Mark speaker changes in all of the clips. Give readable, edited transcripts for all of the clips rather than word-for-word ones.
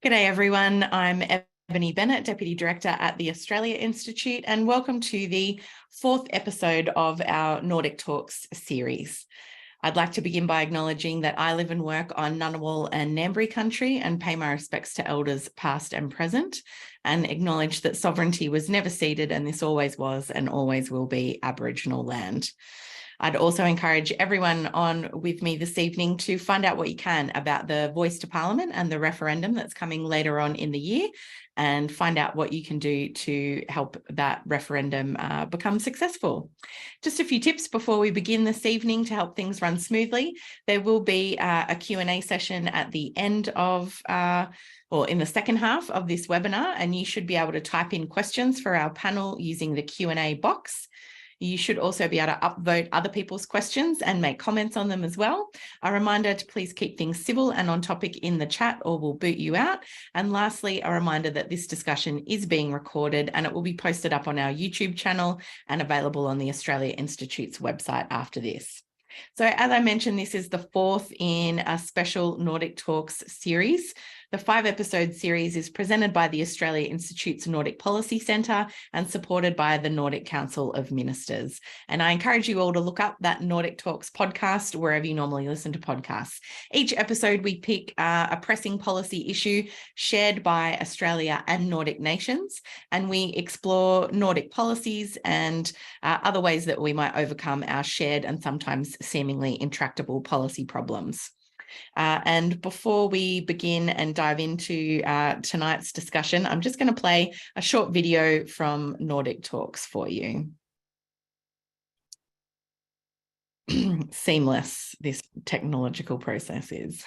Speaker 1: G'day everyone, I'm Ebony Bennett, Deputy Director at the Australia Institute, and welcome to the fourth episode of our Nordic Talks series. I'd like to begin by acknowledging that I live and work on Ngunnawal and Ngambri country and pay my respects to elders past and present, and acknowledge that sovereignty was never ceded and this always was and always will be Aboriginal land. I'd also encourage everyone on with me this evening to find out what you can about the Voice to Parliament and the referendum that's coming later on in the year, and find out what you can do to help that referendum become successful. Just a few tips before we begin this evening to help things run smoothly. There will be a Q&A session at the end of or in the second half of this webinar, and you should be able to type in questions for our panel using the Q&A box. You should also be able to upvote other people's questions and make comments on them as well. A reminder to please keep things civil and on topic in the chat or we'll boot you out. And lastly, a reminder that this discussion is being recorded and it will be posted up on our YouTube channel and available on the Australia Institute's website after this. So as I mentioned, this is the fourth in a special Nordic Talks series. The 5-episode series is presented by the Australia Institute's Nordic Policy Centre and supported by the Nordic Council of Ministers. And I encourage you all to look up that Nordic Talks podcast wherever you normally listen to podcasts. Each episode we pick a pressing policy issue shared by Australia and Nordic nations, and we explore Nordic policies and other ways that we might overcome our shared and sometimes seemingly intractable policy problems. And before we begin and dive into tonight's discussion, I'm just going to play a short video from Nordic Talks for you. Seamless this technological process is.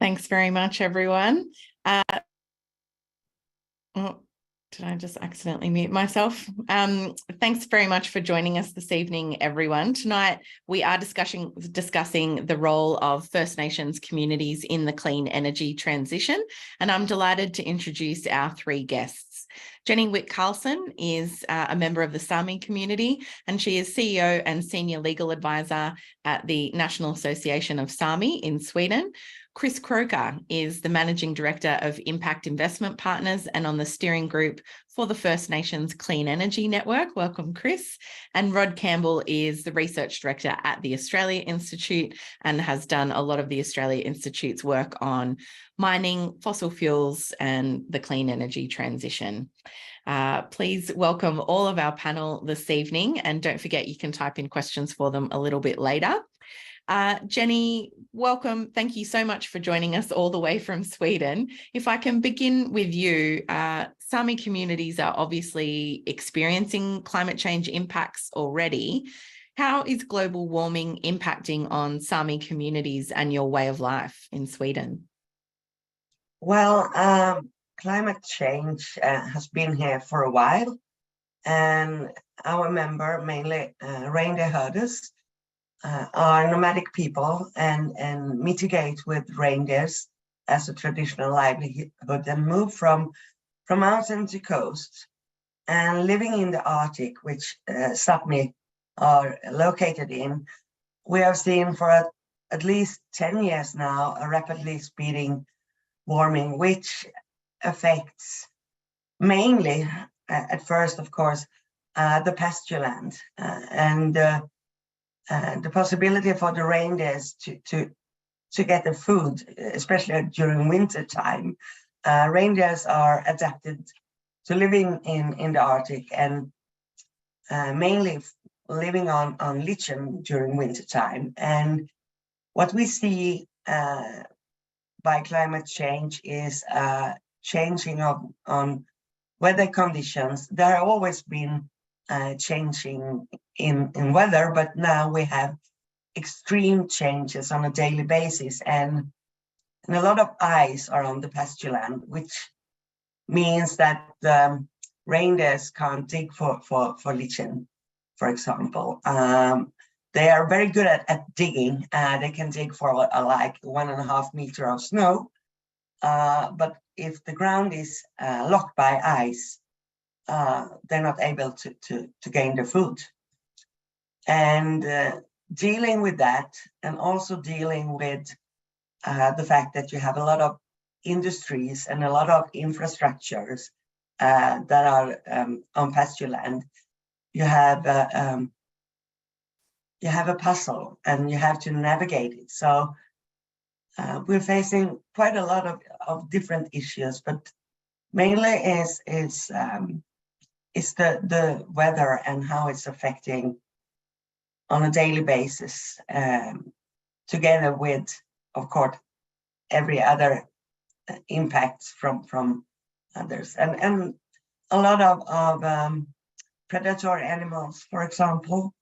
Speaker 1: Thanks very much, everyone. Did I just accidentally mute myself? Thanks very much for joining us this evening, everyone. Tonight, we are discussing the role of First Nations communities in the clean energy transition, and I'm delighted to introduce our three guests. Jenny Karlsson is a member of the Sámi community, and she is CEO and Senior Legal Advisor at the National Association of Sámi in Sweden. Chris Croker is the Managing Director of Impact Investment Partners and on the steering group for the First Nations Clean Energy Network. Welcome, Chris. And Rod Campbell is the Research Director at the Australia Institute and has done a lot of the Australia Institute's work on mining, fossil fuels and the clean energy transition. Please welcome all of our panel this evening, and don't forget you can type in questions for them a little bit later. Jenny, welcome. Thank you so much for joining us all the way from Sweden. If I can begin with you, Sami communities are obviously experiencing climate change impacts already. How is global warming impacting on Sami communities and your way of life in Sweden?
Speaker 2: Well, climate change has been here for a while, and our member, mainly reindeer herders, are nomadic people and mitigate with reindeers as a traditional livelihood and move from mountain to coast. And living in the Arctic, which Sámi are located in, we have seen for at least 10 years now a rapidly speeding warming, which affects mainly, at first, of course, the pasture land and the possibility for the reindeers to get the food, especially during winter time, reindeers are adapted to living in the Arctic and mainly living on lichen during winter time. And what we see by climate change is changing on weather conditions. There have always been changing in weather, but now we have extreme changes on a daily basis, and a lot of ice are on the pasture land, which means that reindeers can't dig for lichen, for example. They are very good at digging. They can dig for like 1.5 meters of snow, but if the ground is locked by ice, they're not able to gain the food. And dealing with that, and also dealing with the fact that you have a lot of industries and a lot of infrastructures that are on pasture land, you have a puzzle and you have to navigate it. So we're facing quite a lot of different issues, but mainly is the weather and how it's affecting on a daily basis, together with, of course, every other impact from others, and a lot of predatory animals, for example.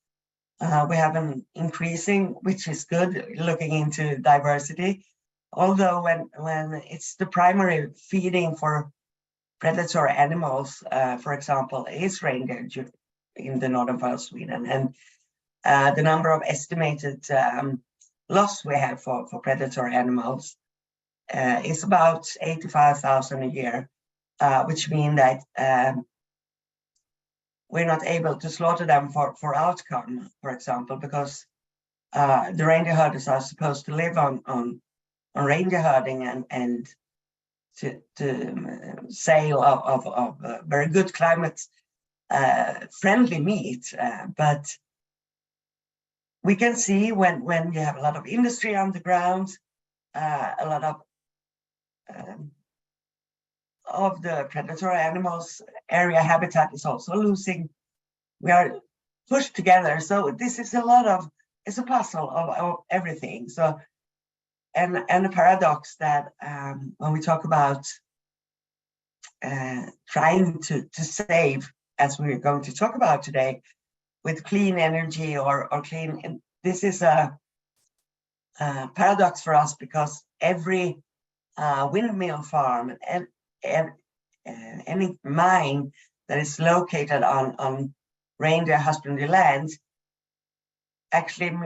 Speaker 2: We have an increasing, which is good, looking into diversity. Although when it's the primary feeding for predatory animals, for example, is reindeer in the northern part of Sweden, and the number of estimated loss we have for predatory animals is about 85,000 a year, which means that we're not able to slaughter them for outcome, for example, because the reindeer herders are supposed to live on reindeer herding and to sale of very good climate friendly meat, but we can see when you have a lot of industry on the ground, a lot of the predatory animals area habitat is also losing. We are pushed together, so this is it's a puzzle of everything. So and a paradox that when we talk about trying to save, as we're going to talk about today, with clean energy or clean, this is a paradox for us, because every windmill farm and any mine that is located on reindeer husbandry land, actually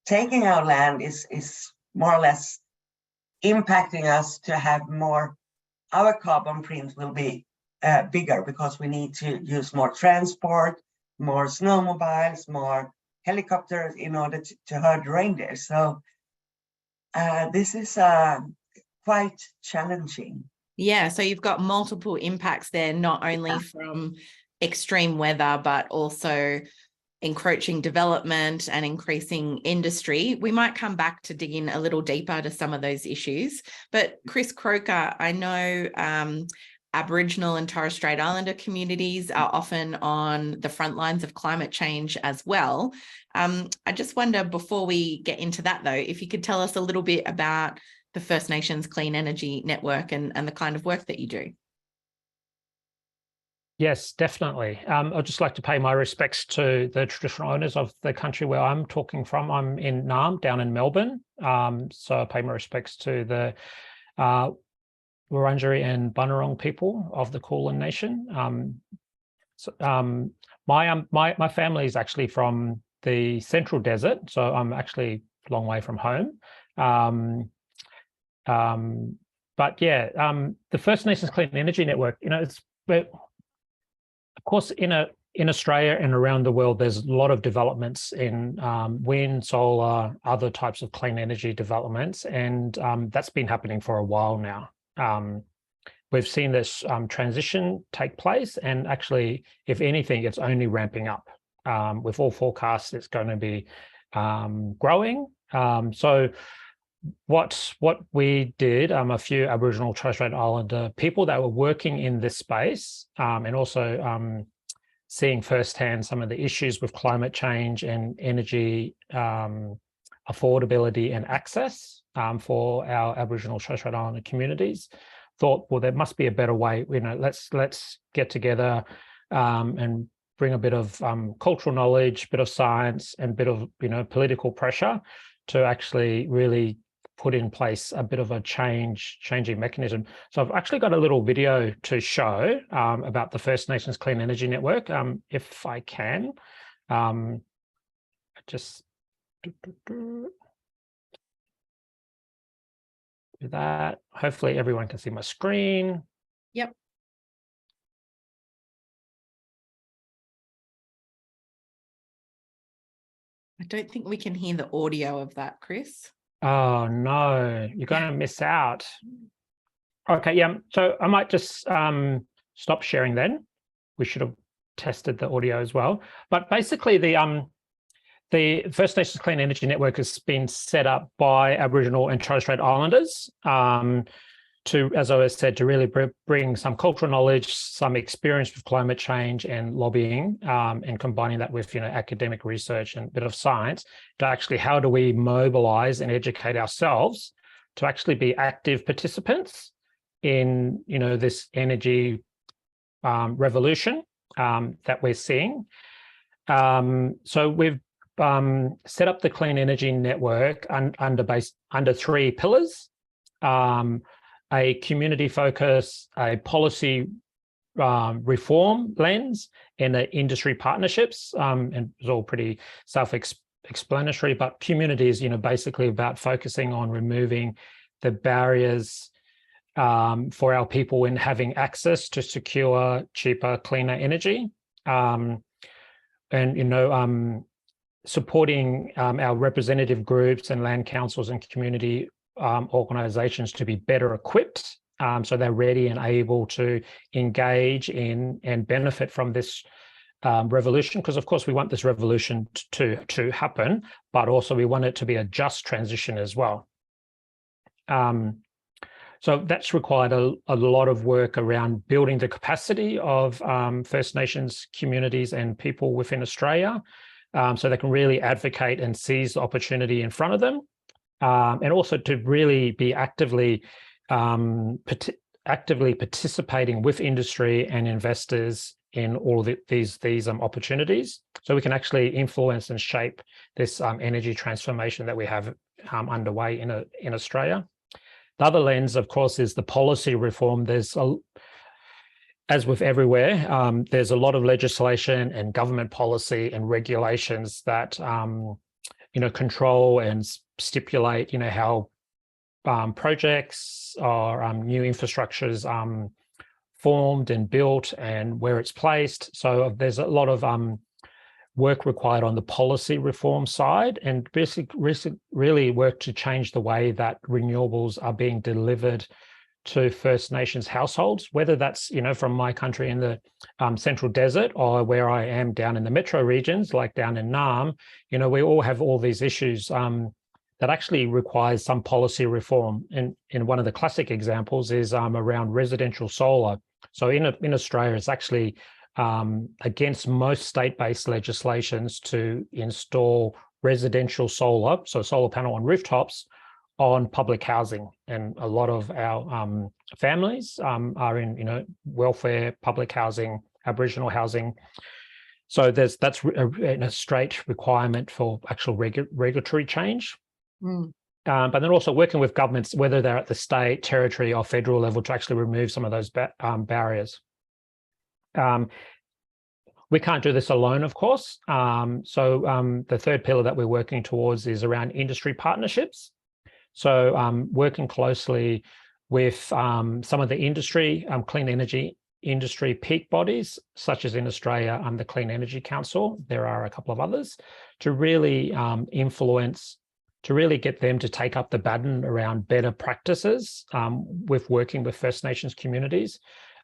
Speaker 2: taking our land is more or less impacting us to have more. Our carbon print will be bigger, because we need to use more transport, more snowmobiles, more helicopters in order to herd reindeer. So this is quite challenging.
Speaker 1: Yeah, so you've got multiple impacts there, not only from extreme weather, but also encroaching development and increasing industry. We might come back to dig in a little deeper to some of those issues. But Chris Croker, I know Aboriginal and Torres Strait Islander communities are often on the front lines of climate change as well. I just wonder, before we get into that though, if you could tell us a little bit about the First Nations Clean Energy Network and the kind of work that you do.
Speaker 3: Yes, definitely. I'd just like to pay my respects to the traditional owners of the country where I'm talking from. I'm in Naarm, down in Melbourne. So I pay my respects to the Wurundjeri and Bunurong people of the Kulin Nation. My family is actually from the Central Desert, so I'm actually a long way from home. But yeah, the First Nations Clean Energy Network, of course, in Australia and around the world, there's a lot of developments in wind, solar, other types of clean energy developments, and that's been happening for a while now. We've seen this transition take place, and actually, if anything, it's only ramping up. With all forecasts, it's going to be growing. So what we did, a few Aboriginal Torres Strait Islander people that were working in this space, and also seeing firsthand some of the issues with climate change and energy affordability and access for our Aboriginal Torres Strait Islander communities, thought, well, there must be a better way. Let's get together and bring a bit of cultural knowledge, bit of science, and bit of political pressure to actually really put in place a bit of a changing mechanism. So I've actually got a little video to show about the First Nations Clean Energy Network, if I can. Just do that. Hopefully everyone can see my screen.
Speaker 1: Yep. I don't think we can hear the audio of that, Chris.
Speaker 3: Oh no, you're going to miss out. Okay, yeah. So I might just stop sharing then. We should have tested the audio as well. But basically, the First Nations Clean Energy Network has been set up by Aboriginal and Torres Strait Islanders to, as I said, to really bring some cultural knowledge, some experience with climate change and lobbying, and combining that with academic research and a bit of science to actually, how do we mobilize and educate ourselves to actually be active participants in this energy revolution that we're seeing. So we've set up the Clean Energy Network under three pillars. A community focus, a policy reform lens, and the industry partnerships, and it's all pretty self-explanatory, but community is basically about focusing on removing the barriers for our people in having access to secure, cheaper, cleaner energy, and supporting our representative groups and land councils and community organisations to be better equipped, so they're ready and able to engage in and benefit from this revolution. Because of course we want this revolution to happen, but also we want it to be a just transition as well. So that's required a lot of work around building the capacity of First Nations communities and people within Australia, so they can really advocate and seize the opportunity in front of them. And also to really be actively participating with industry and investors in all of these opportunities, so we can actually influence and shape this energy transformation that we have underway in Australia. The other lens, of course, is the policy reform. As with everywhere, there's a lot of legislation and government policy and regulations that control and stipulate, how projects or new infrastructures formed and built and where it's placed. So there's a lot of work required on the policy reform side, and basically really work to change the way that renewables are being delivered to First Nations households, whether that's, from my country in the Central Desert, or where I am down in the metro regions, like down in Naarm. We all have all these issues that actually requires some policy reform. And one of the classic examples is around residential solar. So in Australia, it's actually against most state-based legislations to install residential solar, so solar panel on rooftops, on public housing. And a lot of our families are in welfare, public housing, Aboriginal housing. So that's a straight requirement for actual regulatory change. But then also working with governments, whether they're at the state, territory, or federal level, to actually remove some of those barriers. We can't do this alone, of course. So the third pillar that we're working towards is around industry partnerships. So working closely with some of the industry, clean energy industry peak bodies, such as in Australia, the Clean Energy Council. There are a couple of others, to really influence, to really get them to take up the baton around better practices with working with First Nations communities,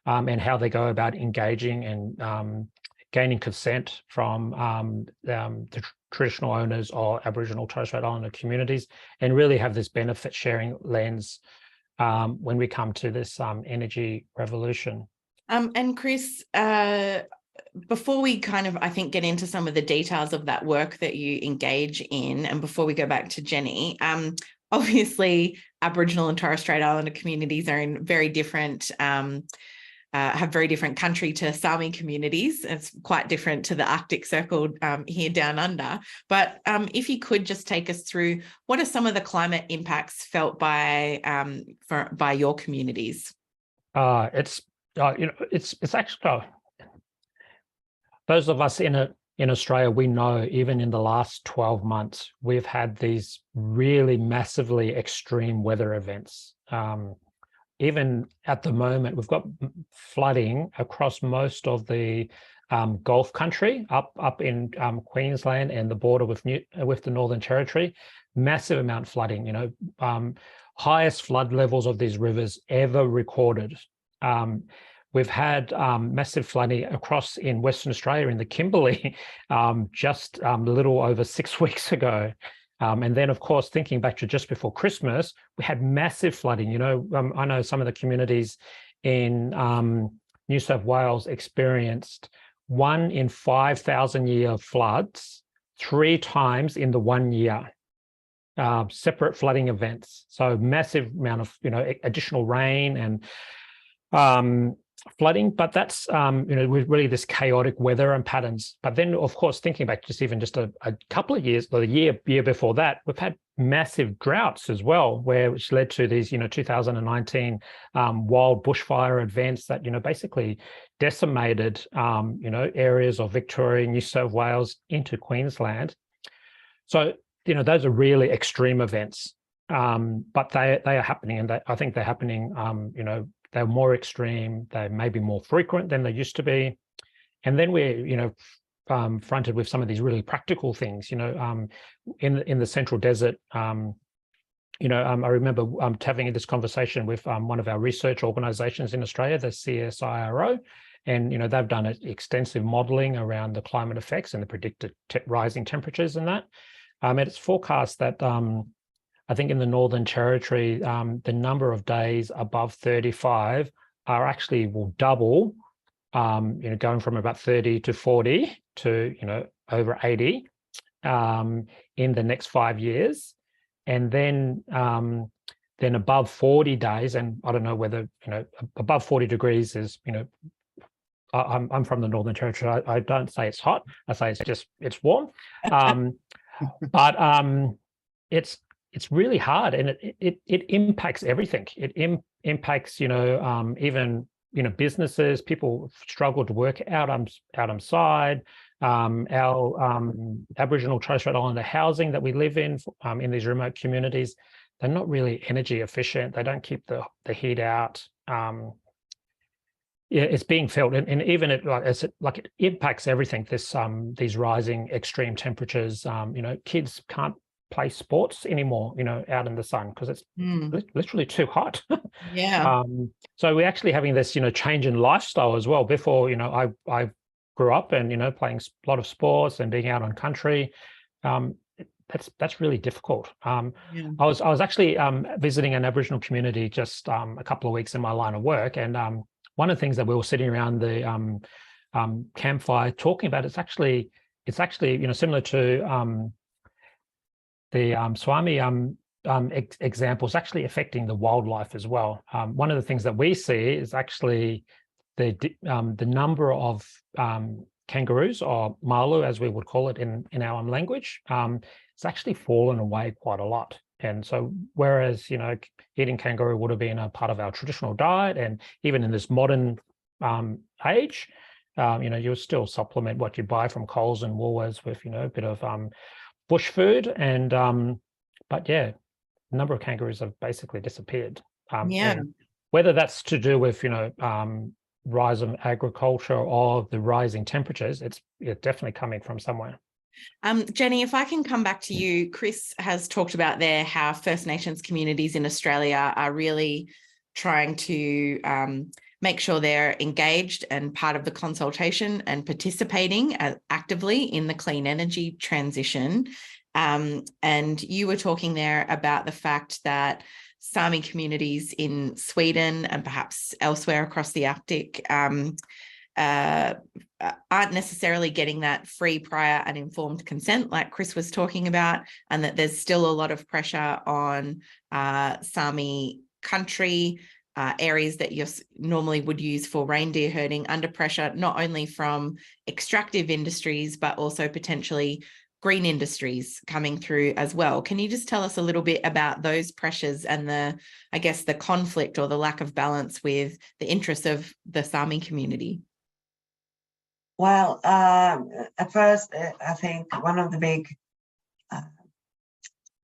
Speaker 3: and how they go about engaging and gaining consent from the traditional owners or Aboriginal Torres Strait Islander communities, and really have this benefit sharing lens when we come to this energy revolution.
Speaker 1: And Chris, before we kind of, I think, get into some of the details of that work that you engage in, and before we go back to Jenny, obviously Aboriginal and Torres Strait Islander communities are in very different, have very different country to Sami communities. It's quite different to the Arctic Circle here down under. But if you could just take us through, what are some of the climate impacts felt by your communities?
Speaker 3: It's actually, those of us in Australia, we know even in the last 12 months, we've had these really massively extreme weather events. Even at the moment, we've got flooding across most of the Gulf country, up in Queensland and the border with the Northern Territory. Massive amount of flooding, highest flood levels of these rivers ever recorded. We've had massive flooding across in Western Australia in the Kimberley just a little over 6 weeks ago. And then, of course, thinking back to just before Christmas, we had massive flooding. I know some of the communities in New South Wales experienced 1 in 5,000 year floods 3 times in the 1 year. Separate flooding events. So massive amount of, additional rain and flooding, but that's with really this chaotic weather and patterns. But then, of course, thinking back just a couple of years, or the year before that, we've had massive droughts as well, which led to these 2019 wild bushfire events that basically decimated areas of Victoria, New South Wales into Queensland. So those are really extreme events, but they are happening, and I think they're happening. They're more extreme. They may be more frequent than they used to be. And then we're, fronted with some of these really practical things, in the Central Desert. I remember having this conversation with one of our research organisations in Australia, the CSIRO, and, they've done extensive modelling around the climate effects and the predicted rising temperatures and that. And it's forecast that I think in the Northern Territory, the number of days above 35 will double, going from about 30 to 40 to, over 80 in the next 5 years. And then above 40 days, and I don't know whether, above 40 degrees is, I'm from the Northern Territory. I don't say it's hot. I say it's warm. But it's really hard, and it impacts everything. It impacts, even, businesses. People struggle to work out outside. Our Aboriginal Torres Strait Islander housing that we live in these remote communities, they're not really energy efficient. They don't keep the heat out. It's being felt, and even it impacts everything. These rising extreme temperatures. Kids can't play sports anymore, out in the sun because it's literally too hot.
Speaker 1: Yeah.
Speaker 3: So we're actually having this, change in lifestyle as well. Before, I grew up and, playing a lot of sports and being out on country. That's really difficult. I was actually visiting an Aboriginal community just a couple of weeks in my line of work, and one of the things that we were sitting around the campfire talking about, it's actually similar to the Sámi example is actually affecting the wildlife as well. One of the things that we see is actually the number of kangaroos, or malu as we would call it in our language, it's actually fallen away quite a lot. And so whereas, eating kangaroo would have been a part of our traditional diet, and even in this modern age, you'll still supplement what you buy from Coles and Woolworths with, a bit of bush food, and but yeah, the number of kangaroos have basically disappeared. And whether that's to do with rise of agriculture or the rising temperatures, it's definitely coming from somewhere.
Speaker 1: Jenny, if I can come back to you, Chris has talked about there how First Nations communities in Australia are really trying to make sure they're engaged and part of the consultation and participating actively in the clean energy transition. And you were talking there about the fact that Sami communities in Sweden and perhaps elsewhere across the Arctic aren't necessarily getting that free, prior and informed consent like Chris was talking about, and that there's still a lot of pressure on Sami country, areas that you normally would use for reindeer herding, under pressure, not only from extractive industries, but also potentially green industries coming through as well. Can you just tell us a little bit about those pressures and the conflict or the lack of balance with the interests of the Sami community?
Speaker 2: Well, at first, I think one of the big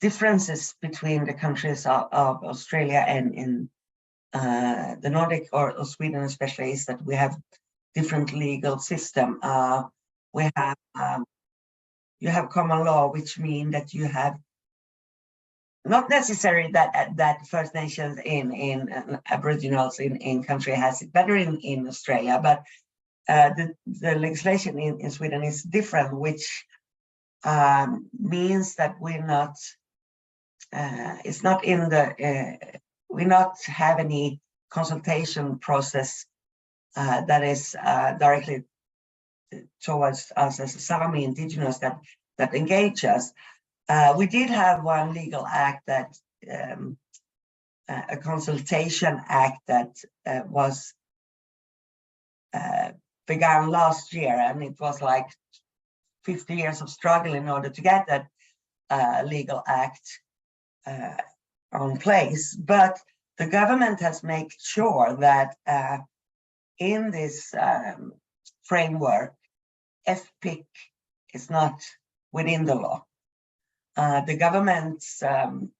Speaker 2: differences between the countries of Australia and in the Nordic or Sweden especially is that we have different legal system. We have you have common law, which means that you have not necessarily that First Nations in Aboriginals in country has it better in Australia, but the legislation in Sweden is different, which means that we're not it's not in the we not have any consultation process that is directly towards us as a Sami indigenous that engage us. We did have one legal act that a consultation act that was began last year, and it was like 50 years of struggle in order to get that legal act on place. But the government has made sure that in this framework, FPIC is not within the law. The government's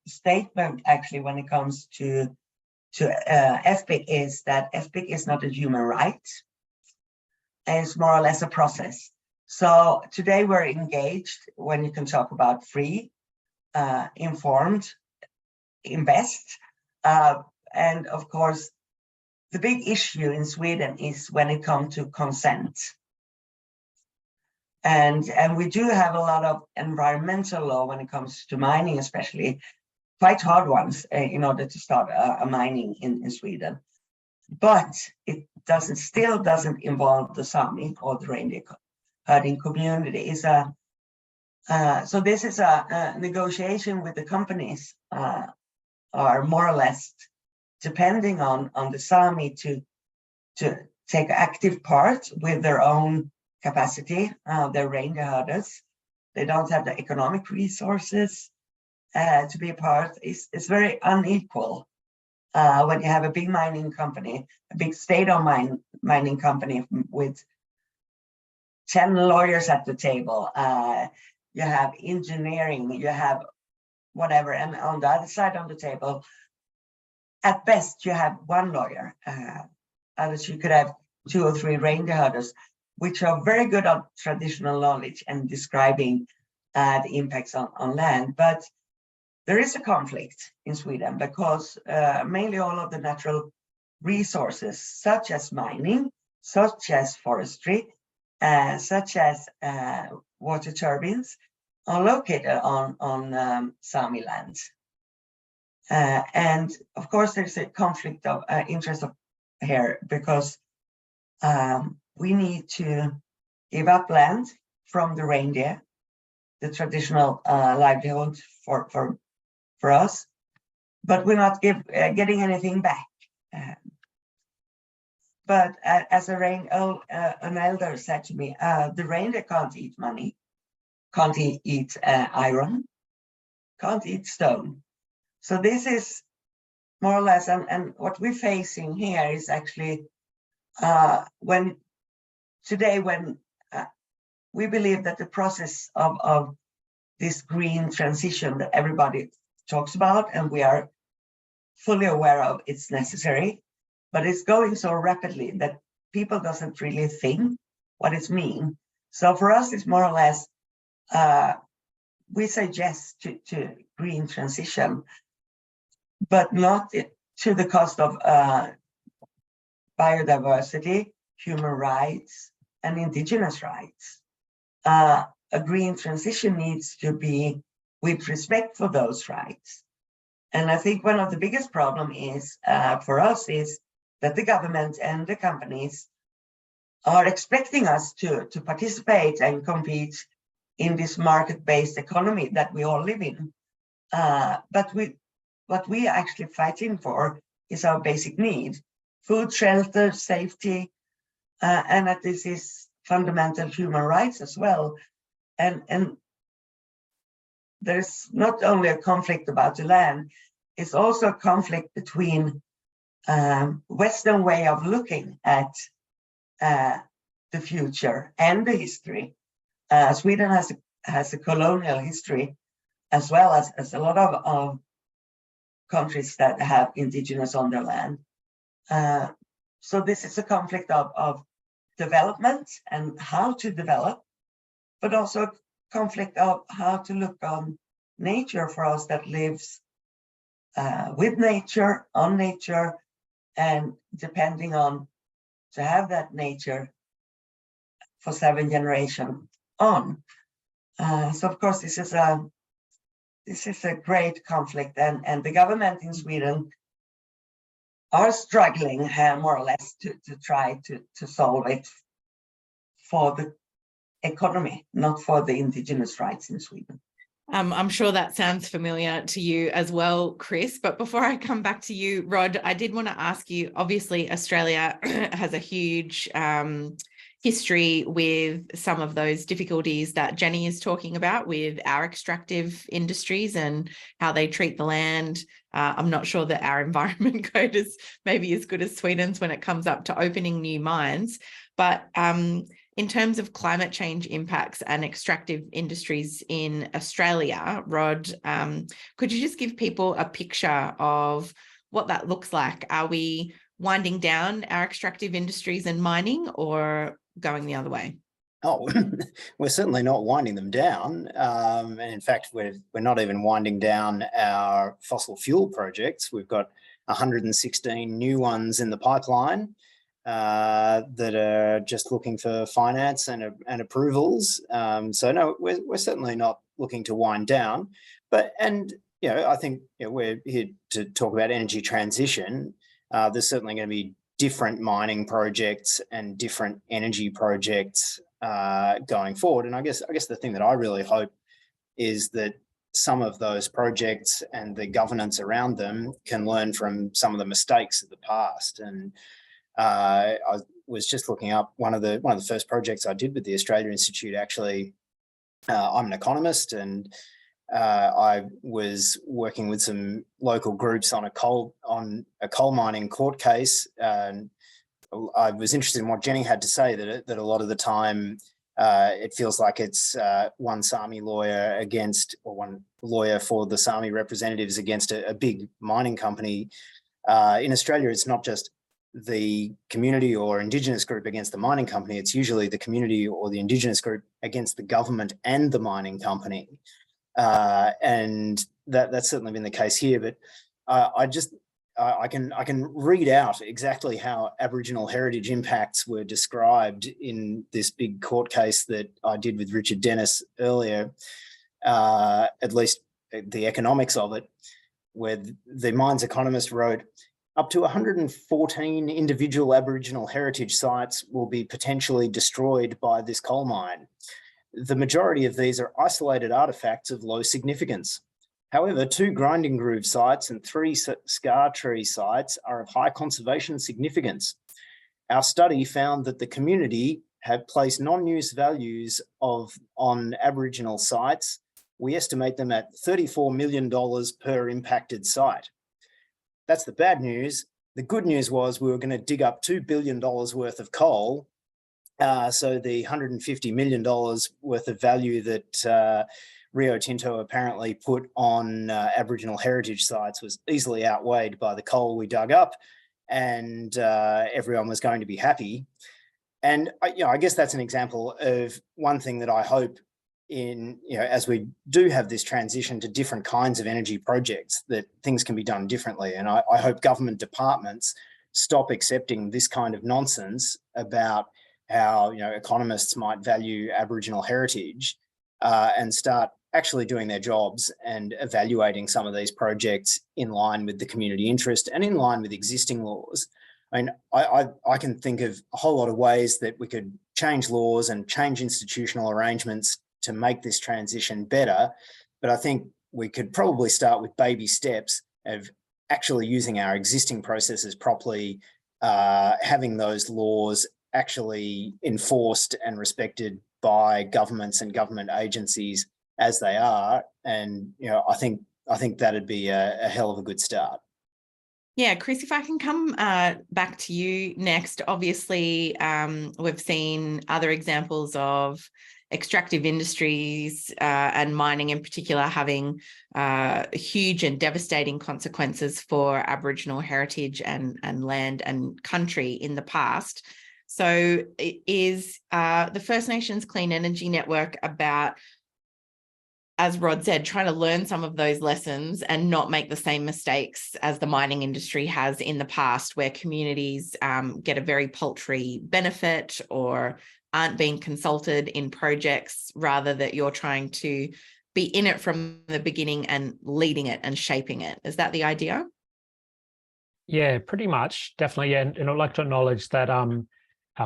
Speaker 2: statement actually when it comes to FPIC is that FPIC is not a human right. It's more or less a process. So today we're engaged when you can talk about free, informed, invest. And of course, the big issue in Sweden is when it comes to consent. And we do have a lot of environmental law when it comes to mining, especially quite hard ones in order to start a mining in Sweden. But it still doesn't involve the Sami or the reindeer herding community. So this is a negotiation with the companies are more or less depending on the Sami to take active part with their own capacity, their reindeer herders. They don't have the economic resources to be a part. It's very unequal when you have a big mining company, a big state-owned mining company with 10 lawyers at the table. You have engineering, you have whatever, and on the other side of the table, at best you have one lawyer. Others you could have 2 or 3 reindeer herders, which are very good at traditional knowledge and describing the impacts on land. But there is a conflict in Sweden because mainly all of the natural resources, such as mining, such as forestry, such as water turbines, are located on Sami lands. And of course, there's a conflict of interest here because we need to give up land from the reindeer, the traditional livelihood for us, but we're not getting anything back. But as an elder said to me, the reindeer can't eat money, can't eat iron, can't eat stone. So this is more or less, and what we're facing here is actually when we believe that the process of this green transition that everybody talks about, and we are fully aware of it's necessary, but it's going so rapidly that people doesn't really think what it means. So for us, it's more or less, we suggest to green transition, but not to the cost of biodiversity, human rights, and indigenous rights. A green transition needs to be with respect for those rights. And I think one of the biggest problem is for us is that the government and the companies are expecting us to participate and compete in this market-based economy that we all live in. But what we are actually fighting for is our basic need: food, shelter, safety, and that this is fundamental human rights as well. And there's not only a conflict about the land, it's also a conflict between Western way of looking at the future and the history. Sweden has a colonial history, as well as a lot of countries that have indigenous on their land. So this is a conflict of development and how to develop, but also a conflict of how to look on nature for us that lives with nature, on nature, and depending on to have that nature for 7 generations on. So of course this is a great conflict, and the government in Sweden are struggling more or less to try to solve it for the economy, not for the indigenous rights in Sweden.
Speaker 1: I'm sure that sounds familiar to you as well, Chris. But before I come back to you, Rod, I did want to ask you, obviously, Australia has a huge history with some of those difficulties that Jenny is talking about with our extractive industries and how they treat the land. I'm not sure that our environment code is maybe as good as Sweden's when it comes up to opening new mines. But in terms of climate change impacts and extractive industries in Australia, Rod, could you just give people a picture of what that looks like? Are we winding down our extractive industries and mining, or going the other way?
Speaker 4: Oh, we're certainly not winding them down. And in fact, we're not even winding down our fossil fuel projects. We've got 116 new ones in the pipeline that are just looking for finance and approvals. So no, we're certainly not looking to wind down. I think we're here to talk about energy transition. There's certainly going to be different mining projects and different energy projects going forward. And I guess the thing that I really hope is that some of those projects and the governance around them can learn from some of the mistakes of the past. And I was just looking up one of the first projects I did with the Australia Institute. Actually, I'm an economist, and I was working with some local groups on a coal mining court case, and I was interested in what Jenny had to say, that a lot of the time it feels like it's one Sami lawyer against, or one lawyer for the Sami representatives against a big mining company. In Australia, it's not just the community or Indigenous group against the mining company. It's usually the community or the Indigenous group against the government and the mining company. And that's certainly been the case here. But I can read out exactly how Aboriginal heritage impacts were described in this big court case that I did with Richard Dennis earlier, at least the economics of it, where the mines economist wrote, up to 114 individual Aboriginal heritage sites will be potentially destroyed by this coal mine. The majority of these are isolated artefacts of low significance. However, 2 grinding groove sites and 3 scar tree sites are of high conservation significance. Our study found that the community have placed non-use values on Aboriginal sites. We estimate them at $34 million per impacted site. That's the bad news. The good news was we were going to dig up $2 billion worth of coal. So the $150 million worth of value that Rio Tinto apparently put on Aboriginal heritage sites was easily outweighed by the coal we dug up, and everyone was going to be happy. And I guess that's an example of one thing that I hope as we do have this transition to different kinds of energy projects, that things can be done differently. And I hope government departments stop accepting this kind of nonsense about how economists might value Aboriginal heritage and start actually doing their jobs and evaluating some of these projects in line with the community interest and in line with existing laws. I mean, I can think of a whole lot of ways that we could change laws and change institutional arrangements to make this transition better, but I think we could probably start with baby steps of actually using our existing processes properly, having those laws actually enforced and respected by governments and government agencies as they are. And, I think that'd be a hell of a good start.
Speaker 1: Yeah, Chris, if I can come back to you next. Obviously, we've seen other examples of extractive industries and mining in particular having huge and devastating consequences for Aboriginal heritage and land and country in the past. So is the First Nations Clean Energy Network about, as Rod said, trying to learn some of those lessons and not make the same mistakes as the mining industry has in the past, where communities get a very paltry benefit or aren't being consulted in projects, rather that you're trying to be in it from the beginning and leading it and shaping it? Is that the idea?
Speaker 3: Yeah, pretty much, definitely. Yeah, and I'd like to acknowledge that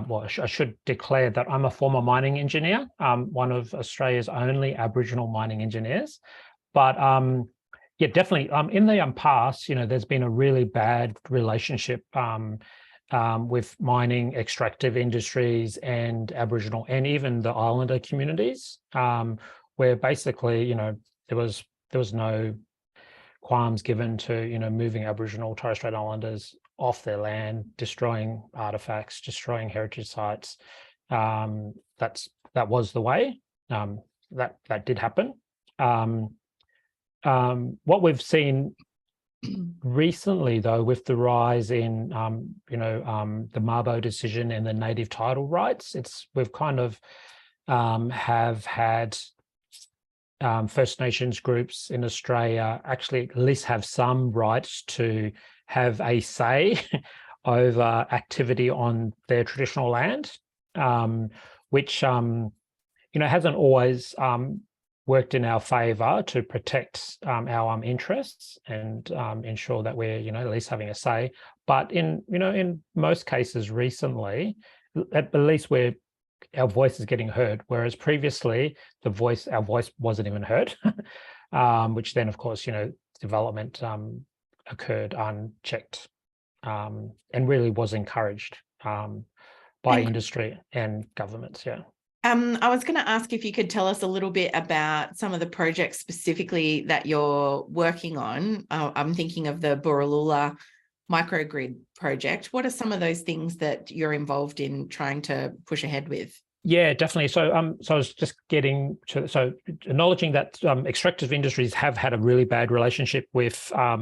Speaker 3: well, I should declare that I'm a former mining engineer, one of Australia's only Aboriginal mining engineers. But yeah, definitely in the past, there's been a really bad relationship with mining, extractive industries and Aboriginal and even the Islander communities, where basically, there was no qualms given to, moving Aboriginal Torres Strait Islanders off their land, destroying artifacts, destroying heritage sites. That was the way. That did happen. What we've seen recently, though, with the rise in the Mabo decision and the native title rights, we've kind of have had First Nations groups in Australia actually at least have some rights to have a say over activity on their traditional land, which hasn't always worked in our favour to protect our interests and ensure that we're at least having a say. But in most cases recently, at least our voice is getting heard, whereas previously our voice wasn't even heard, which then of course development occurred unchecked and really was encouraged by industry and governments. Yeah.
Speaker 1: I was going to ask if you could tell us a little bit about some of the projects specifically that you're working on. I'm thinking of the Borroloola microgrid project. What are some of those things that you're involved in trying to push ahead with?
Speaker 3: Yeah, definitely. So I was just getting to, acknowledging that extractive industries have had a really bad relationship with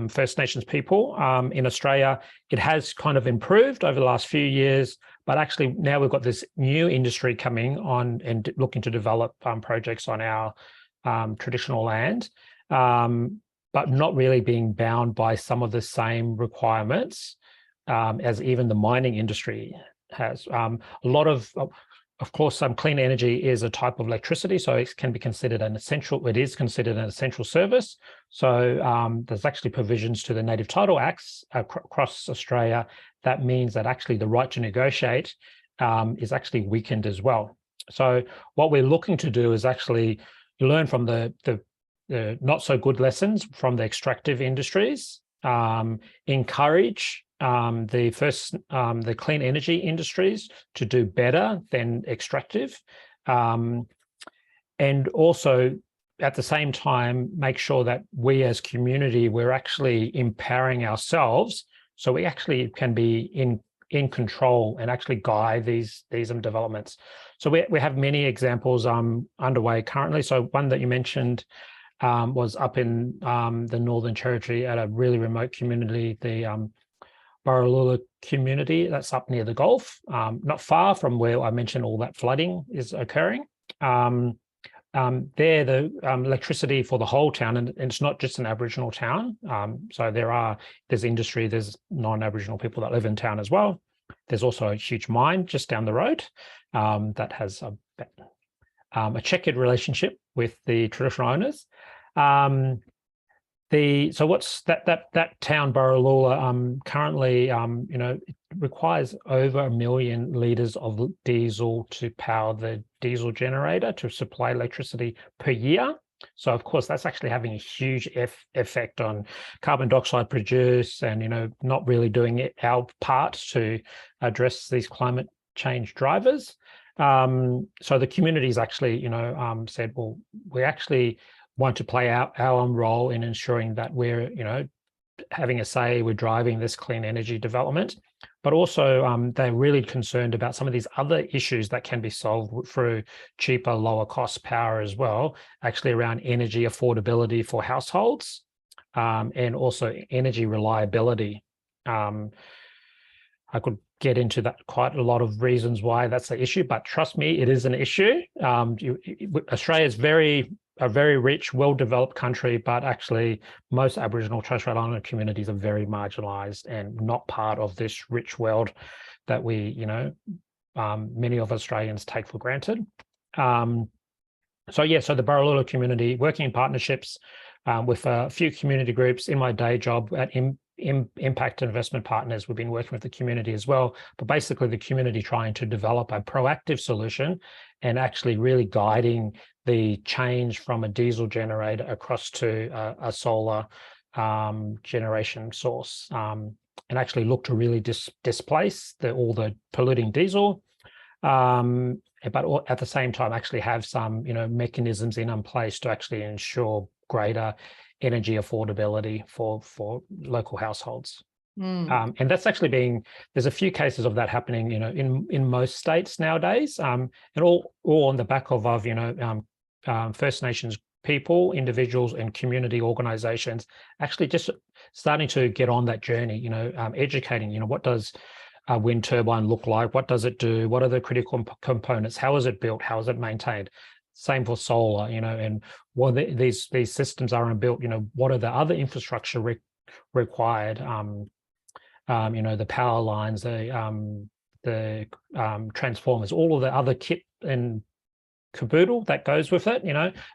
Speaker 3: First Nations people in Australia. It has kind of improved over the last few years, but actually now we've got this new industry coming on and looking to develop projects on our traditional land, but not really being bound by some of the same requirements as even the mining industry has. A lot of course, clean energy is a type of electricity, so it can be considered an essential. It is considered an essential service. So there's actually provisions to the Native Title Acts across Australia that means that actually the right to negotiate is actually weakened as well. So what we're looking to do is actually learn from the not so good lessons from the extractive industries, encourage the clean energy industries to do better than extractive, and also at the same time make sure that we as community, we're actually empowering ourselves so we actually can be in control and actually guide these developments. So we have many examples underway currently. So one that you mentioned was up in the Northern Territory at a really remote community, the Borroloola community that's up near the Gulf, not far from where I mentioned all that flooding is occurring. They're the electricity for the whole town, and it's not just an Aboriginal town. So there's industry, there's non-Aboriginal people that live in town as well. There's also a huge mine just down the road that has a checkered relationship with the traditional owners. So what's that town, Borroloola, currently, it requires over 1 million litres of diesel to power the diesel generator to supply electricity per year. So of course, that's actually having a huge effect on carbon dioxide produced, and not really doing our part to address these climate change drivers. So the community's actually, said, well, we actually want to play our own role in ensuring that we're, having a say, we're driving this clean energy development, but also they're really concerned about some of these other issues that can be solved through cheaper, lower cost power as well, actually around energy affordability for households, and also energy reliability. I could get into that quite a lot of reasons why that's an issue, but trust me, it is an issue. Australia is a very rich, well-developed country, but actually most Aboriginal and Torres Strait Islander communities are very marginalised and not part of this rich world that we, many of Australians take for granted. So the Borroloola community, working in partnerships with a few community groups in my day job at Impact Investment Partners, we've been working with the community as well, but basically the community trying to develop a proactive solution and actually really guiding the change from a diesel generator across to a solar generation source, and actually look to really displace all the polluting diesel, but at the same time actually have some mechanisms in place to actually ensure greater energy affordability for local households. And that's actually there's a few cases of that happening, in most states nowadays, and all on the back of First Nations people, individuals, and community organisations actually just starting to get on that journey, educating, what does a wind turbine look like? What does it do? What are the critical components? How is it built? How is it maintained? Same for solar, and what these systems are built, what are the other infrastructure required? The power lines, the transformers, all of the other kit and caboodle that goes with it,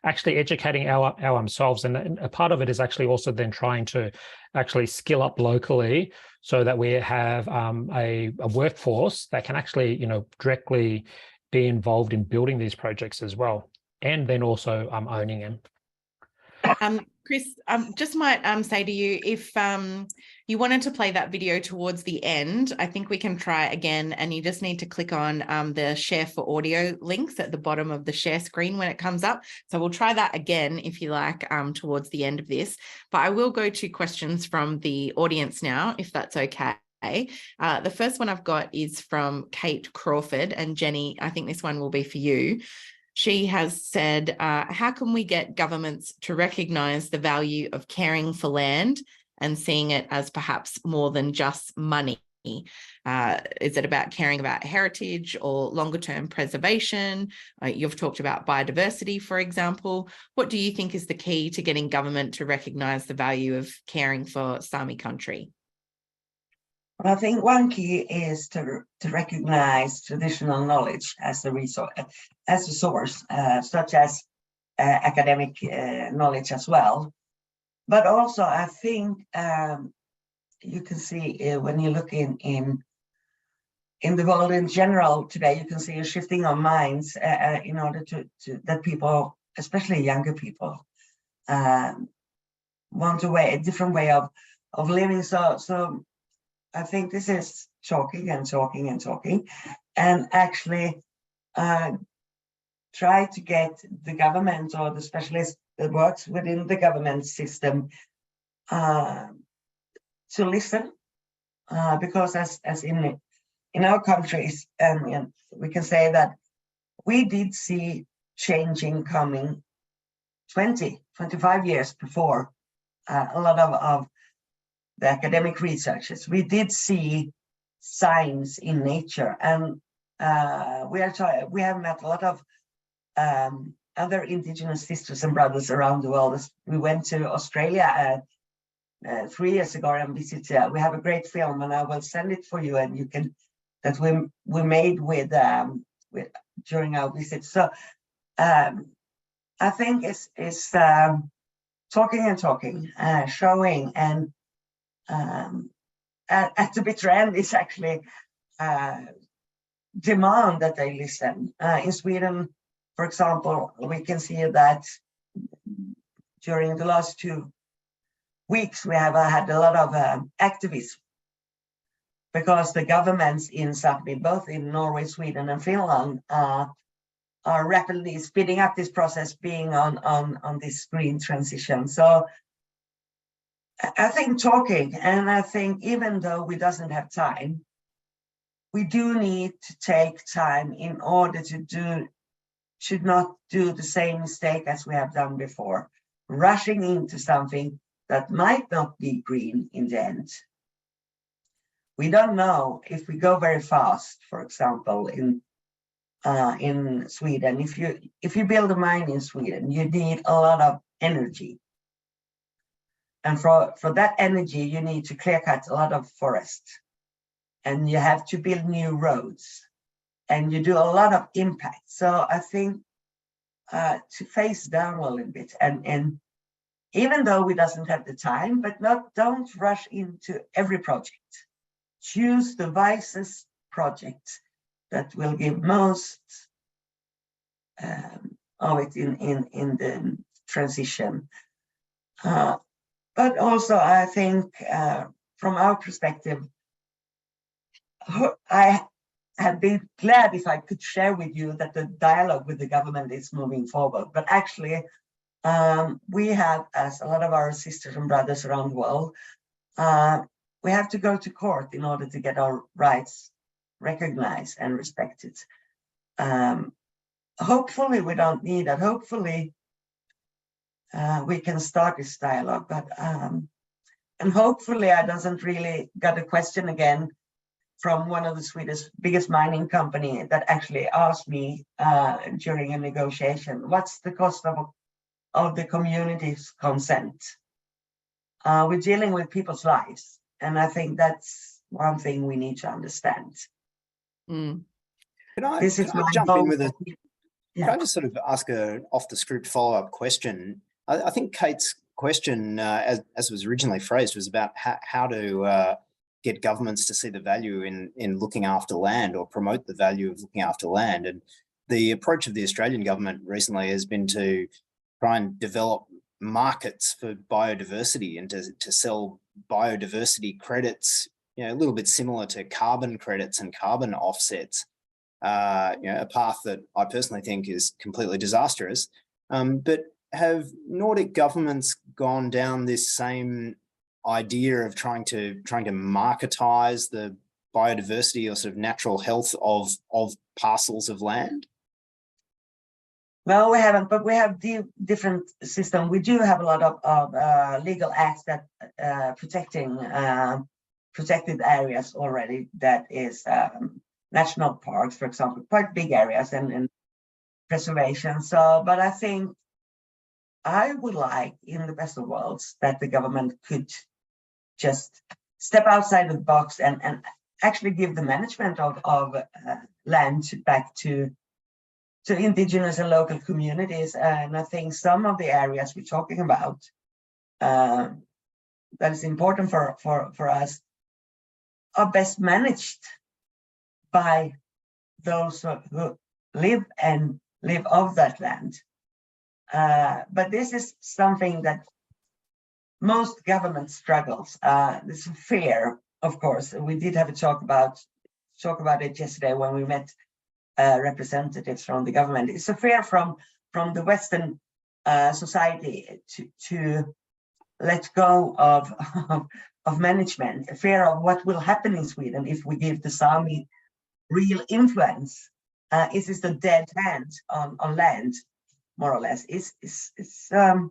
Speaker 3: actually educating ourselves. And a part of it is actually also then trying to actually skill up locally so that we have a workforce that can actually, directly be involved in building these projects as well, and then also owning them.
Speaker 1: Chris, just might say to you, if you wanted to play that video towards the end, I think we can try again, and you just need to click on the share for audio links at the bottom of the share screen when it comes up. So we'll try that again, if you like, towards the end of this. But I will go to questions from the audience now, if that's okay. The first one I've got is from Kate Crawford, and Jenny, I think this one will be for you. She has said, how can we get governments to recognise the value of caring for land and seeing it as perhaps more than just money? Is it about caring about heritage or longer term preservation? You've talked about biodiversity, for example. What do you think is the key to getting government to recognise the value of caring for Sami country?
Speaker 2: Well, I think one key is to recognise traditional knowledge as a resource, as a source, such as academic knowledge as well. But also, I think you can see when you look in the world in general today, you can see a shifting of minds in order to that people, especially younger people, want a different way of living. So I think this is talking and actually try to get the government or the specialist that works within the government system to listen, because as in our countries, we can say that we did see changing coming 25 years before a lot of the academic researchers. We did see signs in nature, and we have met a lot of other Indigenous sisters and brothers around the world. We went to Australia 3 years ago and visited. We have a great film, and I will send it for you, and you can, that we made with during our visit. So I think it's talking and talking, showing, and at the bitter end is actually demand that they listen. In Sweden, for example, we can see that during the last 2 weeks, we have had a lot of activism because the governments in Sámi, both in Norway, Sweden, and Finland, are rapidly speeding up this process, being on this green transition. So I think talking, and I think even though we doesn't have time, we do need to take time in order to should not do the same mistake as we have done before, rushing into something that might not be green in the end. We don't know if we go very fast, for example, in Sweden. If you build a mine in Sweden, you need a lot of energy. And for that energy, you need to clear cut a lot of forest. And you have to build new roads. And you do a lot of impact. So I think to face down a little bit, and even though we doesn't have the time, but don't rush into every project. Choose the wisest project that will give most of it in the transition. But also, I think from our perspective, I had been glad if I could share with you that the dialogue with the government is moving forward. But actually, we have, as a lot of our sisters and brothers around the world, we have to go to court in order to get our rights recognized and respected. Hopefully we don't need that. Hopefully we can start this dialogue, but and hopefully I doesn't really got a question again from one of the Swedish biggest mining company that actually asked me during a negotiation, what's the cost of the community's consent? We're dealing with people's lives, and I think that's one thing we need to understand.
Speaker 4: Can I jump in with can I just sort of ask a off-the-script follow-up question? I think Kate's question, as was originally phrased, was about how to get governments to see the value in looking after land, or promote the value of looking after land. And the approach of the Australian government recently has been to try and develop markets for biodiversity and to sell biodiversity credits, a little bit similar to carbon credits and carbon offsets, a path that I personally think is completely disastrous. But have Nordic governments gone down this same idea of trying to marketize the biodiversity or sort of natural health of parcels of land?
Speaker 2: No, we haven't, but we have different system. We do have a lot of legal acts that protecting protected areas already. That is national parks, for example, quite big areas and preservation. So, but I think I would like, in the best of worlds, that the government could just step outside the box and actually give the management of land back to indigenous and local communities. And I think some of the areas we're talking about that is important for us are best managed by those who live of that land. But this is something that most government struggles. This fear, of course. We did have a talk about it yesterday when we met representatives from the government. It's a fear from the Western society to let go of management, a fear of what will happen in Sweden if we give the Sami real influence. Is this the dead hand on land, more or less? So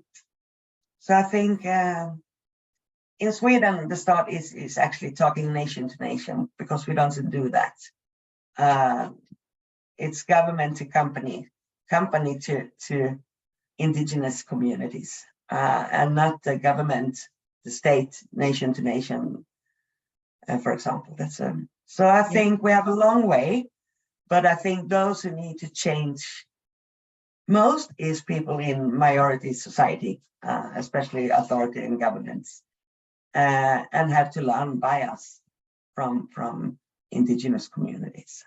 Speaker 2: I think in Sweden, the start is actually talking nation to nation, because we don't do that. It's government to company. company to indigenous communities and not the government, the state, nation to nation, for example. That's so I think we have a long way, but I think those who need to change most is people in minority society, especially authority and governments, and have to learn by us from indigenous communities.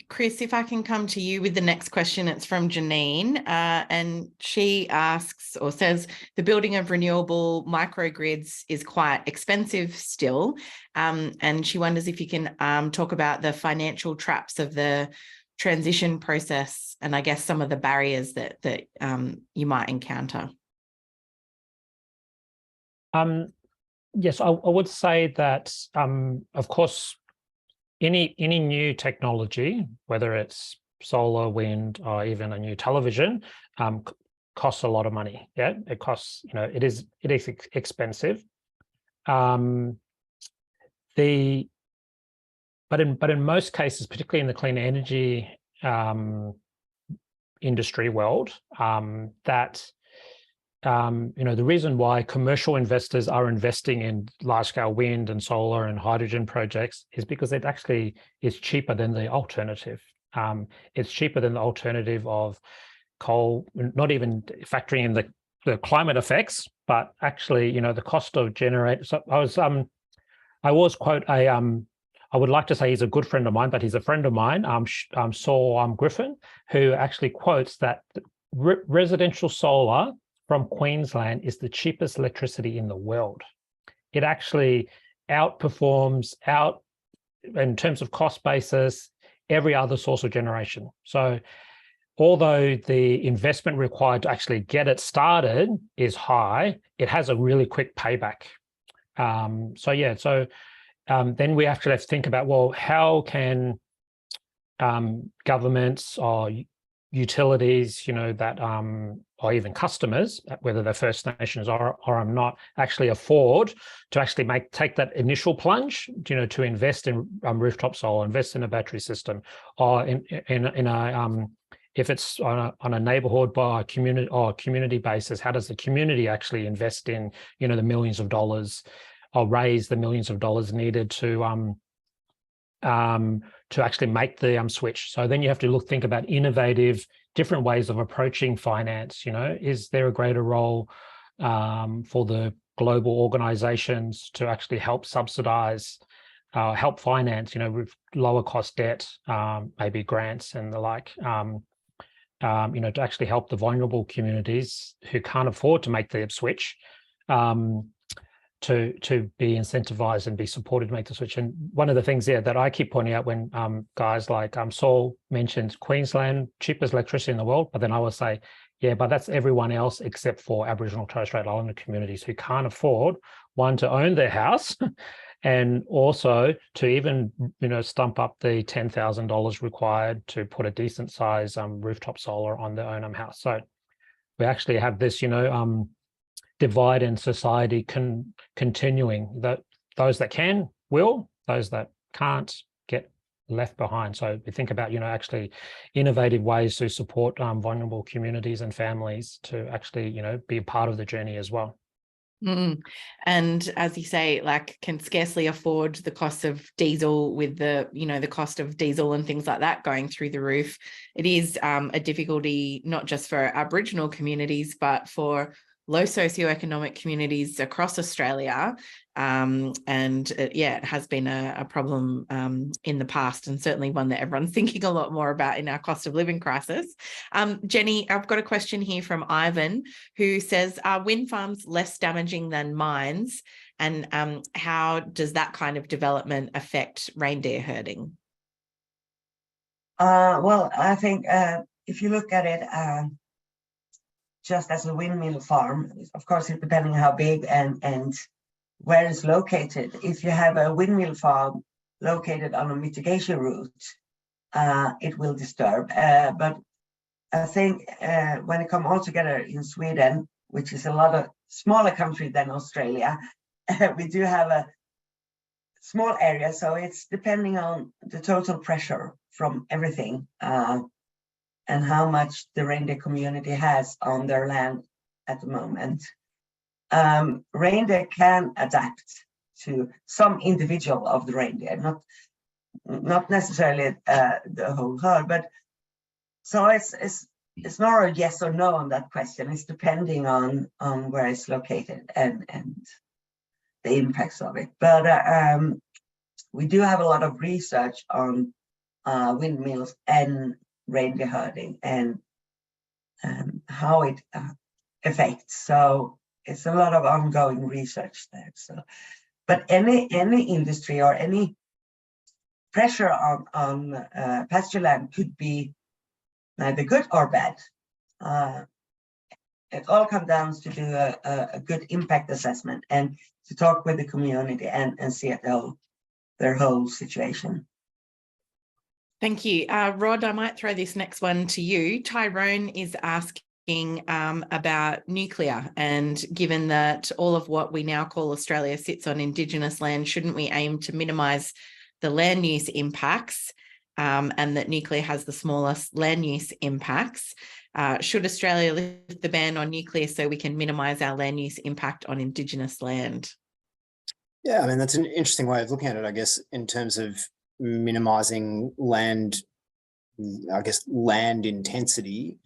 Speaker 1: Chris, if I can come to you with the next question, it's from Janine, and she asks or says the building of renewable microgrids is quite expensive still, and she wonders if you can talk about the financial traps of the transition process and I guess some of the barriers that you might encounter.
Speaker 3: Yes, I would say that, of course, any new technology, whether it's solar, wind, or even a new television, costs a lot of money. Yeah, it costs, it is expensive. But in most cases, particularly in the clean energy industry world, the reason why commercial investors are investing in large-scale wind and solar and hydrogen projects is because it actually is cheaper than the alternative. It's cheaper than the alternative of coal, not even factoring in the climate effects, but actually, the cost of generate. So I always quote I would like to say he's a good friend of mine, but he's a friend of mine, Saul Griffin, who actually quotes that residential solar from Queensland is the cheapest electricity in the world. It actually outperforms in terms of cost basis, every other source of generation. So although the investment required to actually get it started is high, it has a really quick payback. Then we actually have to think about, well, how can governments or utilities, or even customers, whether they're First Nations or not, actually afford to actually take that initial plunge, to invest in rooftop solar, invest in a battery system, or if it's on a neighborhood by community basis, how does the community actually invest in, the millions of dollars or raise the millions of dollars needed to actually make the switch? So then you have to think about innovative, different ways of approaching finance. Is there a greater role for the global organizations to actually help subsidize, help finance, with lower cost debt, maybe grants and the like, to actually help the vulnerable communities who can't afford to make the switch, to be incentivized and be supported to make the switch. And one of the things that I keep pointing out when guys like Saul mentioned Queensland, cheapest electricity in the world, but then I will say, yeah, but that's everyone else except for Aboriginal and Torres Strait Islander communities who can't afford, one, to own their house, and also to even, stump up the $10,000 required to put a decent size rooftop solar on their own house. So we actually have this, divide in society continuing, that those that can will, those that can't get left behind. So we think about, actually innovative ways to support vulnerable communities and families to actually, be a part of the journey as well.
Speaker 1: And as you say, can scarcely afford the cost of diesel with the cost of diesel and things like that going through the roof. It is a difficulty, not just for Aboriginal communities, but for low socioeconomic communities across Australia. It has been a problem in the past, and certainly one that everyone's thinking a lot more about in our cost of living crisis. Jenny, I've got a question here from Ivan, who says, are wind farms less damaging than mines? And how does that kind of development affect reindeer herding?
Speaker 2: Well, I think if you look at it, just as a windmill farm, of course, it's depending on how big and where it's located. If you have a windmill farm located on a mitigation route, it will disturb. But I think when it comes all together in Sweden, which is a lot of smaller country than Australia, we do have a small area. So it's depending on the total pressure from everything. and how much the reindeer community has on their land at the moment. Reindeer can adapt to some individual of the reindeer, not necessarily the whole herd, but so it's more a yes or no on that question. It's depending on where it's located and the impacts of it. But we do have a lot of research on windmills and reindeer herding and how it affects. So it's a lot of ongoing research there. So, but any industry or any pressure on pasture land could be neither good or bad. It all comes down to do a good impact assessment and to talk with the community and see at their whole situation.
Speaker 1: Thank you. Rod, I might throw this next one to you. Tyrone is asking about nuclear, and given that all of what we now call Australia sits on Indigenous land, shouldn't we aim to minimise the land use impacts, and that nuclear has the smallest land use impacts? Should Australia lift the ban on nuclear so we can minimise our land use impact on Indigenous land?
Speaker 4: Yeah, I mean, that's an interesting way of looking at it, I guess, in terms of minimising land, I guess, land intensity.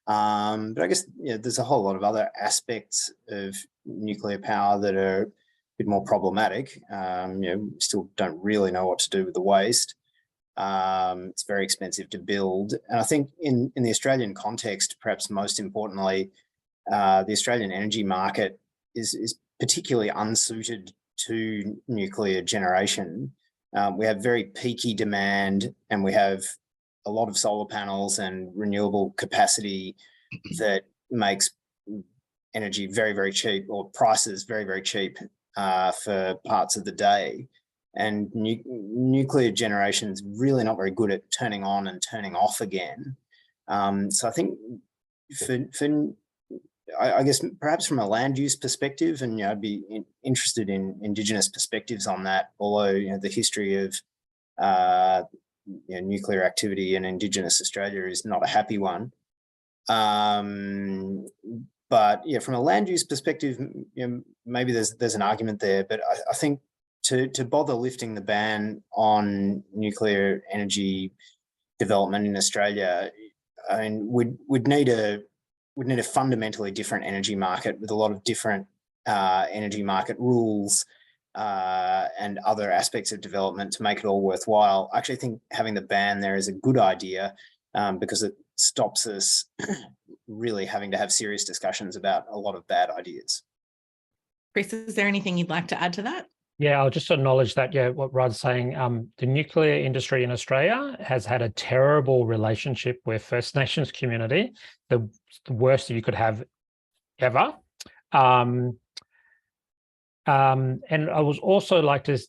Speaker 4: But I guess there's a whole lot of other aspects of nuclear power that are a bit more problematic. Still don't really know what to do with the waste. It's very expensive to build. And I think in the Australian context, perhaps most importantly, the Australian energy market is particularly unsuited to nuclear generation. We have very peaky demand, and we have a lot of solar panels and renewable capacity that makes energy very, very cheap, or prices very, very cheap for parts of the day. And nuclear generation is really not very good at turning on and turning off again. So I think I guess perhaps from a land use perspective, and I'd be interested in Indigenous perspectives on that, although the history of nuclear activity in Indigenous Australia is not a happy one. But yeah, from a land use perspective, maybe there's an argument there, but I think to bother lifting the ban on nuclear energy development in Australia, I mean, we'd need a fundamentally different energy market with a lot of different energy market rules and other aspects of development to make it all worthwhile. I actually think having the ban there is a good idea because it stops us really having to have serious discussions about a lot of bad ideas.
Speaker 1: Chris, is there anything you'd like to add to that?
Speaker 3: Yeah, I'll just acknowledge that, what Rod's saying, the nuclear industry in Australia has had a terrible relationship with First Nations community, the worst that you could have ever. And I was also like to,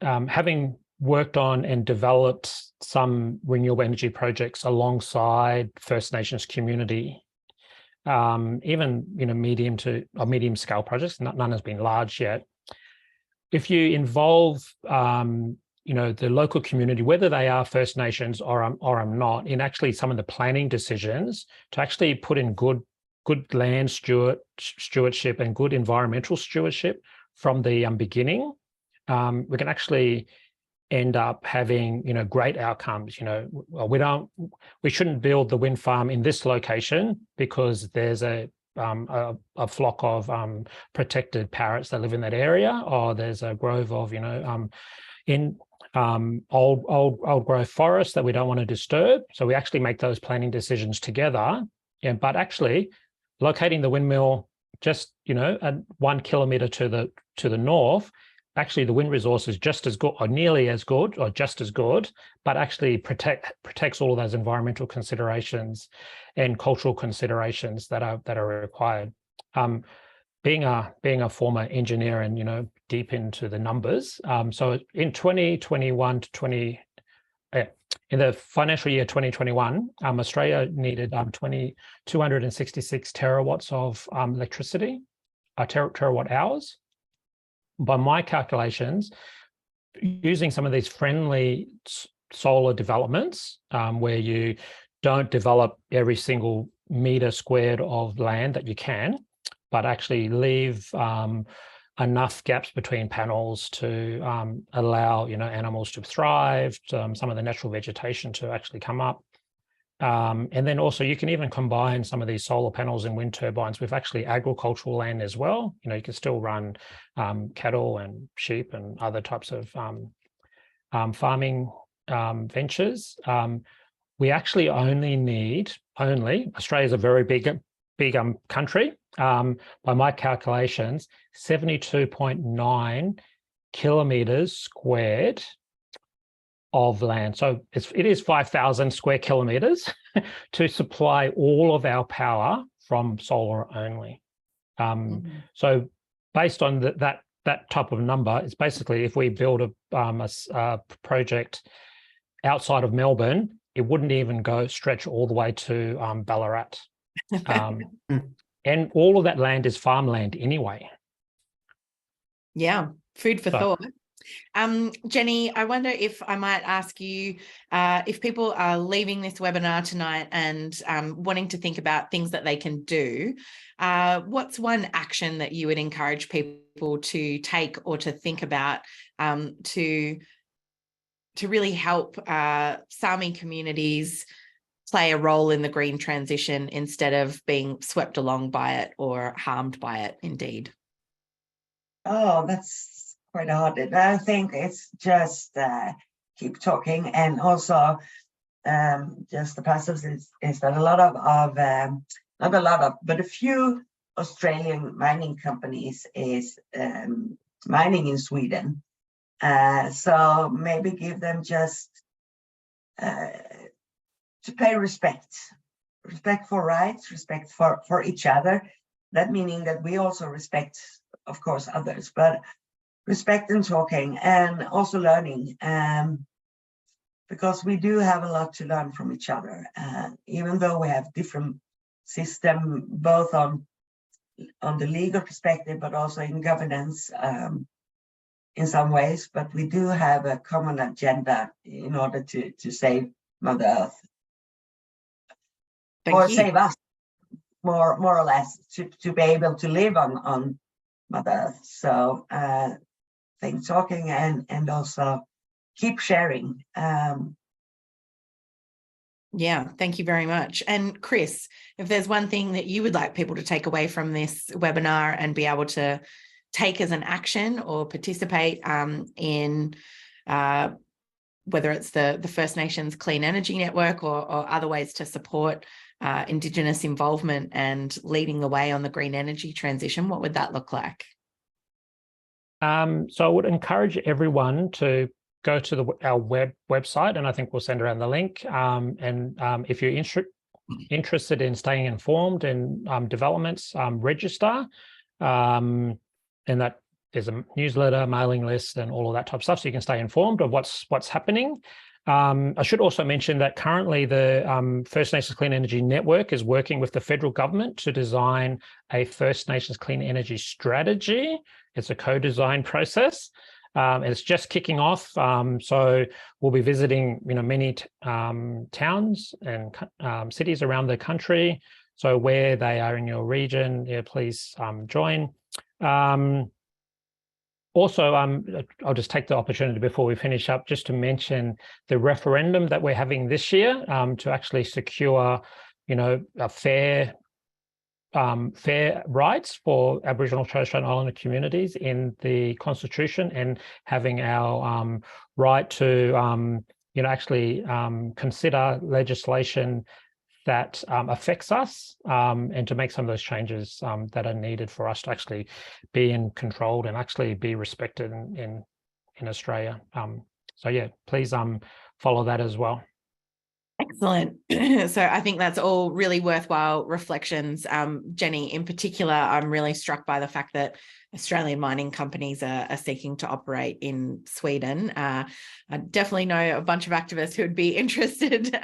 Speaker 3: having worked on and developed some renewable energy projects alongside First Nations community, even, medium scale projects, none has been large yet. If you involve, the local community, whether they are First Nations or not, in actually some of the planning decisions, to actually put in good land stewardship and good environmental stewardship from the beginning, we can actually end up having, great outcomes. We shouldn't build the wind farm in this location because there's a flock of protected parrots that live in that area, or there's a grove of old growth forest that we don't want to disturb. So we actually make those planning decisions together. But actually locating the windmill just at 1 kilometre to the north, actually the wind resource is just as good, or nearly as good, or just as good, but actually protects all of those environmental considerations and cultural considerations that are required. Being a former engineer and deep into the numbers, so in 2021 to in the financial year 2021, Australia needed 266 terawatts of electricity, terawatt hours. By my calculations, using some of these friendly solar developments where you don't develop every single meter squared of land that you can, but actually leave enough gaps between panels to allow, animals to thrive, some of the natural vegetation to actually come up. And then also you can even combine some of these solar panels and wind turbines with actually agricultural land as well. You can still run cattle and sheep and other types of farming ventures. We actually only need, Australia's a very big country. By my calculations, 72.9 kilometres squared of land. So it is 5,000 square kilometres to supply all of our power from solar only. So based on that type of number, it's basically if we build a project outside of Melbourne, it wouldn't even stretch all the way to Ballarat. And all of that land is farmland anyway.
Speaker 1: Yeah, food for thought. Jenny, I wonder if I might ask you, if people are leaving this webinar tonight and wanting to think about things that they can do, what's one action that you would encourage people to take or to think about to really help Sami communities play a role in the green transition instead of being swept along by it or harmed by it, indeed?
Speaker 2: Oh, that's quite hard. And I think it's just keep talking, and also just the passives is that a few Australian mining companies is mining in Sweden. So maybe give them just to pay respect for rights, respect for each other. That meaning that we also respect, of course, others, but respect and talking, and also learning, because we do have a lot to learn from each other, even though we have different system, both on the legal perspective, but also in governance in some ways. But we do have a common agenda in order to save Mother Earth. Save us, more or less, to be able to live on Mother Earth. So think talking and also keep sharing.
Speaker 1: Yeah, thank you very much. And Chris, if there's one thing that you would like people to take away from this webinar and be able to take as an action or participate in whether it's the First Nations Clean Energy Network or other ways to support Indigenous involvement and leading the way on the green energy transition, what would that look like?
Speaker 3: So I would encourage everyone to go to our website, and I think we'll send around the link. If you're interested in staying informed in developments, register. And that there's a newsletter, mailing list, and all of that type of stuff, so you can stay informed of what's happening. I should also mention that currently the First Nations Clean Energy Network is working with the federal government to design a First Nations Clean Energy strategy. It's a co-design process. It's just kicking off. So we'll be visiting, many towns and cities around the country. So where they are in your region, please join. Also, I'll just take the opportunity before we finish up just to mention the referendum that we're having this year to actually secure, a fair rights for Aboriginal and Torres Strait Islander communities in the Constitution, and having our right to, actually consider legislation that affects us, and to make some of those changes that are needed for us to actually be controlled and actually be respected in Australia. So yeah, please follow that as well.
Speaker 1: Excellent. So I think that's all really worthwhile reflections. Jenny, in particular, I'm really struck by the fact that Australian mining companies are seeking to operate in Sweden. I definitely know a bunch of activists who would be interested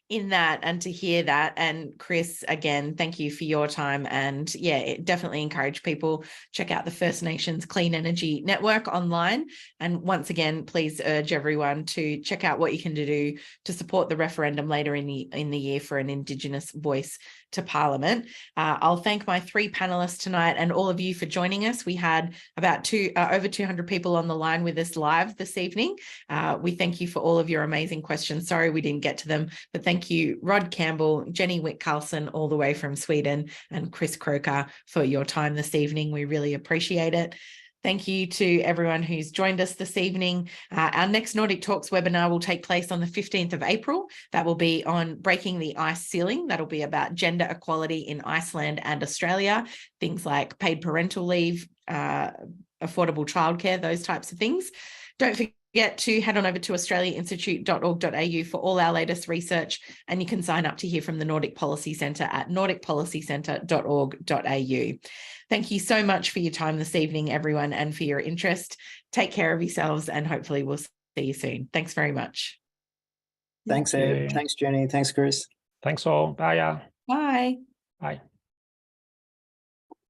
Speaker 1: in that and to hear that. And Chris, again, thank you for your time. And yeah, definitely encourage people, check out the First Nations Clean Energy Network online. And once again, please urge everyone to check out what you can do to support the referendum later in the year for an Indigenous voice to Parliament. I'll thank my 3 panelists tonight and all of you for joining us. We had about over 200 people on the line with us live this evening. We thank you for all of your amazing questions. Sorry we didn't get to them, but thank you, Rod Campbell, Jenny Witt-Karlsson, all the way from Sweden, and Chris Croker for your time this evening. We really appreciate it. Thank you to everyone who's joined us this evening. Our next Nordic Talks webinar will take place on the 15th of April. That will be on breaking the ice ceiling. That'll be about gender equality in Iceland and Australia, things like paid parental leave, affordable childcare, those types of things. Don't forget to head on over to australiainstitute.org.au for all our latest research, and you can sign up to hear from the Nordic Policy Centre at nordicpolicycentre.org.au. Thank you so much for your time this evening, everyone, and for your interest. Take care of yourselves, and hopefully we'll see you soon. Thanks very much.
Speaker 4: Thanks, Eb. Thanks, Jenny. Thanks, Chris.
Speaker 3: Thanks all. Bye.
Speaker 1: Bye.
Speaker 3: Bye.